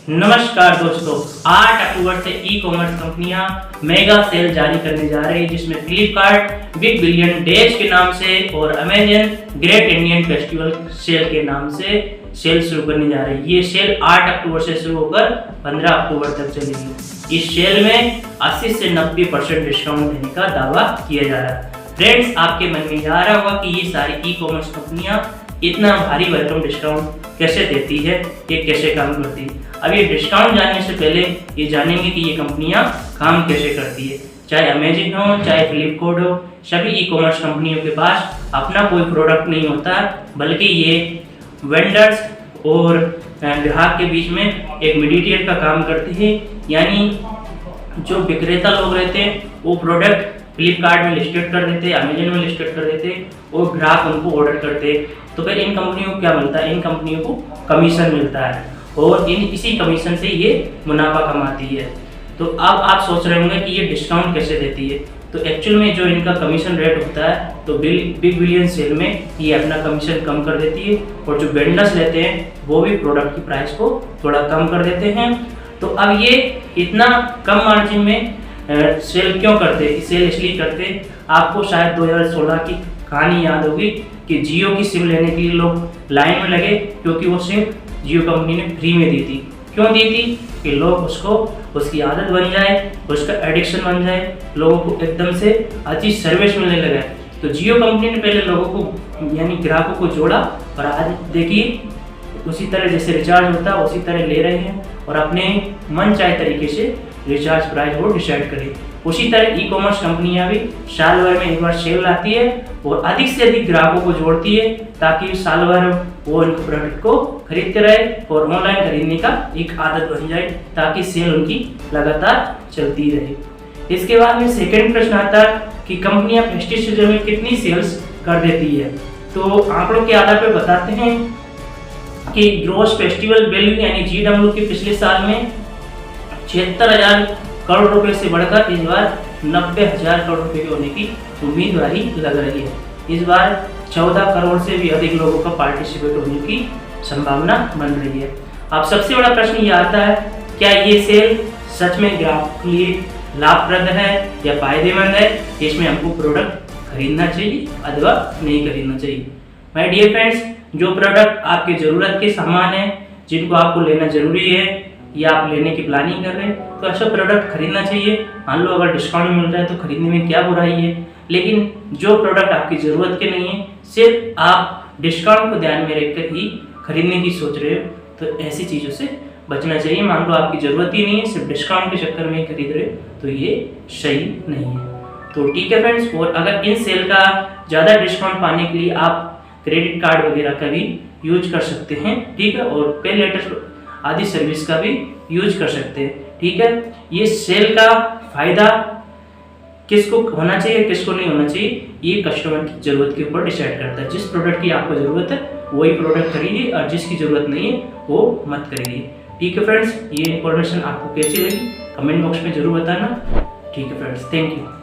नमस्कार दोस्तों, 8 अक्टूबर से ई कॉमर्स कंपनियां मेगा सेल जारी करने जा रही है, जिसमें फ्लिपकार्ट बिग बिलियन डेज के नाम से और Amazon great Indian festival sale के नाम से सेल शुरू करने जा रही है। ये सेल 8 अक्टूबर से शुरू होकर 15 अक्टूबर तक चलेगी। इस सेल में 80 से 90% डिस्काउंट देने का दावा किया जा रहा है। फ्रेंड्स, आपके मन में आ रहा होगा कि ये सारी ई कॉमर्स कंपनियां इतना भारी भरकम डिस्काउंट कैसे देती है, ये कैसे काम करती है। अब ये डिस्काउंट जानने से पहले ये जानेंगे कि ये कंपनियां काम कैसे करती है। चाहे अमेजन हो, चाहे फ्लिपकार्ट हो, सभी ई कॉमर्स कंपनियों के पास अपना कोई प्रोडक्ट नहीं होता, बल्कि ये वेंडर्स और ग्राहक के बीच में एक मीडिएटर का काम करती है। यानी जो विक्रेता लोग रहते हैं वो प्रोडक्ट फ्लिपकार्ट में लिस्टेड कर देते, अमेजन में लिस्टेड कर देते और ग्राहक उनको ऑर्डर करते। तो फिर इन कंपनियों को क्या मिलता है? इन कंपनियों को कमीशन मिलता है और इसी कमीशन से ये मुनाफा कमाती है। तो अब आप सोच रहे होंगे कि ये डिस्काउंट कैसे देती है। तो एक्चुअल में जो इनका कमीशन रेट होता है, तो बिग बिलियन सेल में ये अपना कमीशन कम कर देती है और जो वेंडर्स लेते हैं वो भी प्रोडक्ट की प्राइस को थोड़ा कम कर देते हैं। तो अब ये इतना कम मार्जिन में सेल क्यों करते? सेल इसलिए करते, आपको शायद 2016 की कहानी याद होगी कि जियो की सिम लेने के लिए लोग लाइन में लगे, क्योंकि वो सिम जियो कंपनी ने फ्री में दी थी। क्यों दी थी? कि लोग उसकी आदत बन जाए, उसका एडिक्शन बन जाए, लोगों को एकदम से अच्छी सर्विस मिलने लगा। तो जियो कंपनी ने पहले लोगों को यानी ग्राहकों को जोड़ा और आज देखिए उसी तरह जैसे रिचार्ज होता है उसी तरह ले रहे हैं और अपने मन चाहे तरीके से रिचार्ज प्राइस वो डिसाइड करें। उसी तरह ई कॉमर्स कंपनियां भी साल भर में एक बार सेल लाती है और अधिक से अधिक ग्राहकों को जोड़ती है, ताकि साल भर वो उनके प्रोडक्ट को खरीदते रहे और ऑनलाइन खरीदने का एक आदत बन जाए, ताकि सेल उनकी लगातार चलती रहे। इसके बाद में सेकंड प्रश्न आता है कि कंपनियां फेस्टिव सीजन में कितनी सेल्स कर देती है। तो आंकड़ों के आधार पर बताते हैं कि ग्रॉस फेस्टिवल वैल्यू यानी GW के पिछले साल में 76,000 करोड़ रुपए से बढ़कर इस बार 90,000 करोड़ रुपए के होने की उम्मीदवारी लग रही है। इस बार 14 करोड़ से भी अधिक लोगों का पार्टिसिपेट होने की संभावना बन रही है। अब सबसे बड़ा प्रश्न ये आता है, क्या ये सेल सच में ग्राहक के लिए लाभप्रद है या फायदेमंद है? इसमें हमको प्रोडक्ट खरीदना चाहिए अथवा नहीं खरीदना चाहिए? माय डियर फ्रेंड्स, जो प्रोडक्ट आपके ज़रूरत के सामान है, जिनको आपको लेना जरूरी है या आप लेने की प्लानिंग कर रहे हैं, तो ऐसा प्रोडक्ट खरीदना चाहिए। मान लो अगर डिस्काउंट मिल रहा है तो खरीदने में क्या बुराई है। लेकिन जो प्रोडक्ट आपकी ज़रूरत के नहीं है, सिर्फ आप डिस्काउंट को ध्यान में रखकर ही खरीदने की सोच रहे हो, तो ऐसी चीज़ों से बचना चाहिए। मान लो आपकी ज़रूरत ही नहीं है, सिर्फ डिस्काउंट के चक्कर में ही खरीद रहे हो, तो ये सही नहीं है। तो ठीक है फ्रेंड्स, और अगर इन सेल का ज़्यादा डिस्काउंट पाने के लिए आप क्रेडिट कार्ड वगैरह का भी यूज कर सकते हैं, ठीक है, और पे लेटर आदि सर्विस का भी यूज कर सकते हैं, ठीक है। ये सेल का फायदा किसको होना चाहिए किसको नहीं होना चाहिए, ये कस्टमर की जरूरत के ऊपर डिसाइड करता है। जिस प्रोडक्ट की आपको जरूरत है वही प्रोडक्ट खरीदिए और जिसकी जरूरत नहीं है वो मत खरीदिए, ठीक है फ्रेंड्स। ये इन्फॉर्मेशन आपको कैसी लगी कमेंट बॉक्स में जरूर बताना, ठीक है फ्रेंड्स। Thank you.